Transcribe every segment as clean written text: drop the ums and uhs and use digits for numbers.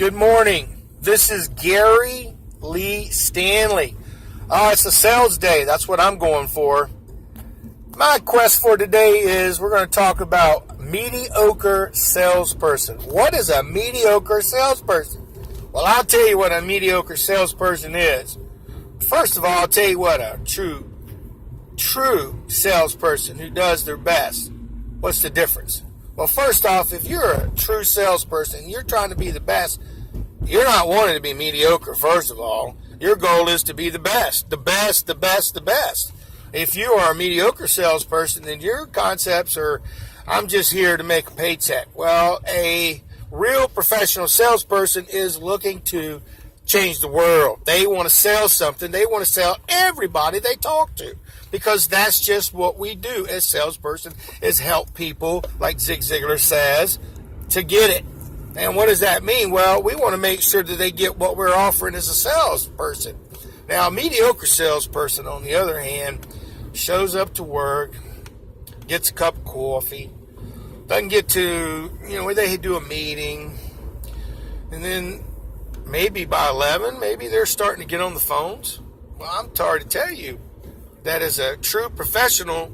Good morning. This is Gary Lee Stanley. It's a sales day. That's what I'm going for. My quest for today is we're going to talk about mediocre salesperson. What is a mediocre salesperson? Well, I'll tell you what a mediocre salesperson is. First of all, I'll tell you what a true salesperson who does their best. What's the difference? Well, first off, if you're a true salesperson, you're trying to be the best, you're not wanting to be mediocre, first of all. Your goal is to be the best, the best, the best, the best. If you are a mediocre salesperson, then your concepts are, I'm just here to make a paycheck. Well, a real professional salesperson is looking to change the world. They want to sell something. They want to sell everybody they talk to, because that's just what we do as salesperson, is help people, like Zig Ziglar says, to get it. And what does that mean? Well, we want to make sure that they get what we're offering as a salesperson. Now, a mediocre salesperson, on the other hand, shows up to work, gets a cup of coffee, doesn't get to, they do a meeting, and then maybe by 11, maybe they're starting to get on the phones. Well, I'm sorry to tell you that as a true professional,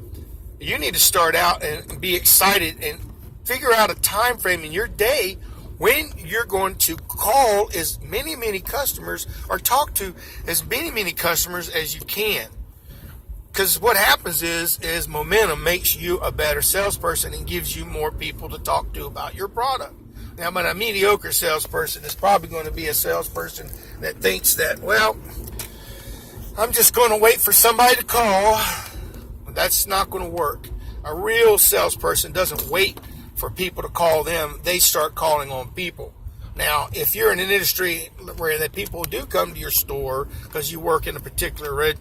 you need to start out and be excited and figure out a time frame in your day when you're going to call as many customers or talk to as many customers as you can. Because what happens is momentum makes you a better salesperson and gives you more people to talk to about your product. Now, but a mediocre salesperson is probably going to be a salesperson that thinks that, well, I'm just going to wait for somebody to call. That's not going to work. A real salesperson doesn't wait for people to call them. They start calling on people. Now, if you're in an industry where that people do come to your store because you work in a particular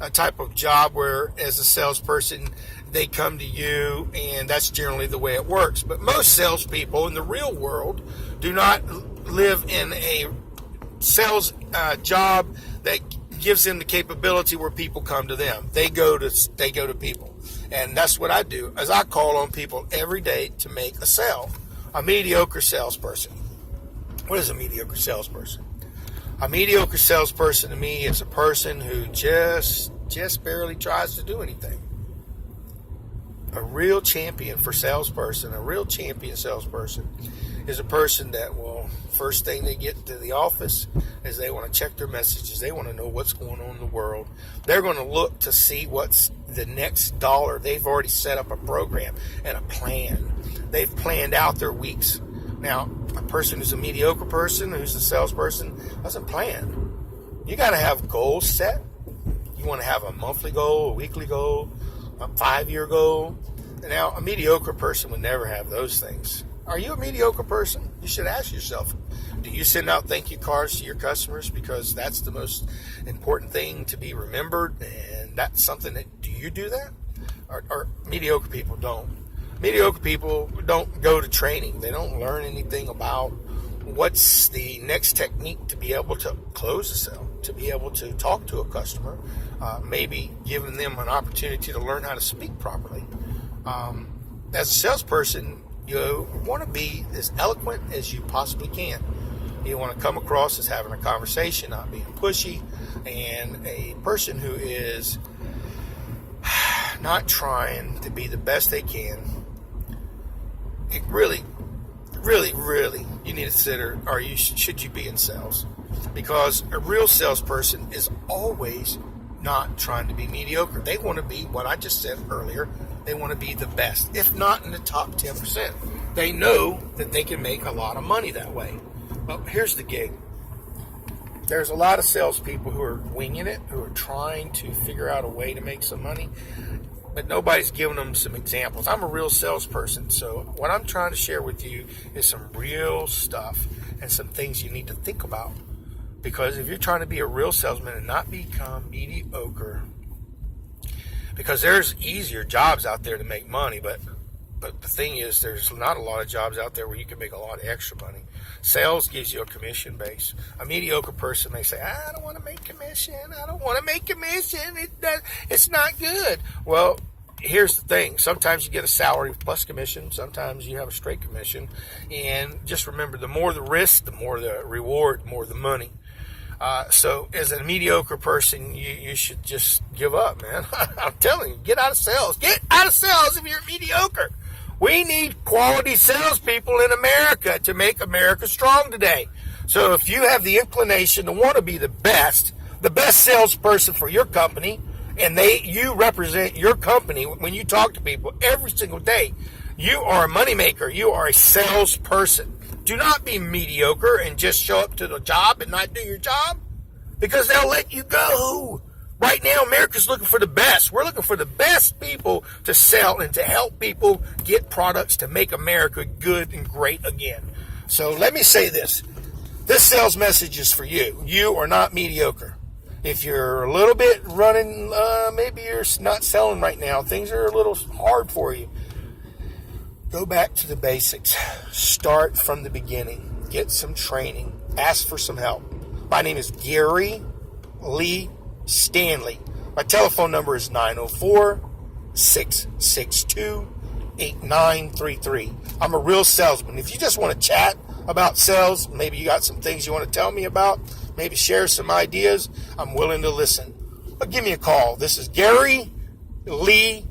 a type of job where, as a salesperson, they come to you, and that's generally the way it works. But most salespeople in the real world do not live in a sales job that gives them the capability where people come to them. They go to people, and that's what I do. As I call on people every day to make a sale. A mediocre salesperson. What is a mediocre salesperson? A mediocre salesperson to me is a person who just barely tries to do anything. A real champion salesperson is a person that will, first thing they get to the office is they want to check their messages. They want to know what's going on in the world. They're going to look to see what's the next dollar. They've already set up a program and a plan. They've planned out their weeks. Now, a person who's a mediocre person, who's a salesperson, doesn't plan. You got to have goals set. You want to have a monthly goal, a weekly goal, a 5-year goal. Now, a mediocre person would never have those things. Are you a mediocre person? You should ask yourself, do you send out thank you cards to your customers? Because that's the most important thing to be remembered, and that's something that, do you do that? Or mediocre people don't. Mediocre people don't go to training. They don't learn anything about what's the next technique to be able to close a sale, to be able to talk to a customer, maybe giving them an opportunity to learn how to speak properly. As a salesperson, you want to be as eloquent as you possibly can. You want to come across as having a conversation, not being pushy, and a person who is not trying to be the best they can. It really, you need to consider, should you be in sales? Because a real salesperson is always not trying to be mediocre. They want to be, what I just said earlier, they want to be the best, if not in the top 10%. They know that they can make a lot of money that way. But here's the gig. There's a lot of salespeople who are winging it, who are trying to figure out a way to make some money, but nobody's giving them some examples. I'm a real salesperson, so what I'm trying to share with you is some real stuff and some things you need to think about. Because if you're trying to be a real salesman and not become mediocre, because there's easier jobs out there to make money, but the thing is, there's not a lot of jobs out there where you can make a lot of extra money. Sales gives you a commission base. A mediocre person may say, I don't want to make commission. It's not good. Well, here's the thing. Sometimes you get a salary plus commission. Sometimes you have a straight commission. And just remember, the more the risk, the more the reward, the more the money. So as a mediocre person, you should just give up, man. I'm telling you, get out of sales. Get out of sales if you're mediocre. We need quality salespeople in America to make America strong today. So if you have the inclination to want to be the best salesperson for your company, and you represent your company when you talk to people every single day, you are a moneymaker. You are a salesperson. Do not be mediocre and just show up to the job and not do your job, because they'll let you go. Right now, America's looking for the best. We're looking for the best people to sell and to help people get products to make America good and great again. So let me say this. This sales message is for you. You are not mediocre. If you're a little bit running, maybe you're not selling right now, things are a little hard for you, go back to the basics. Start from the beginning. Get some training. Ask for some help. My name is Gary Lee Stanley. My telephone number is 904-662-8933. I'm a real salesman. If you just want to chat about sales, maybe you got some things you want to tell me about, maybe share some ideas, I'm willing to listen. But give me a call. This is Gary Lee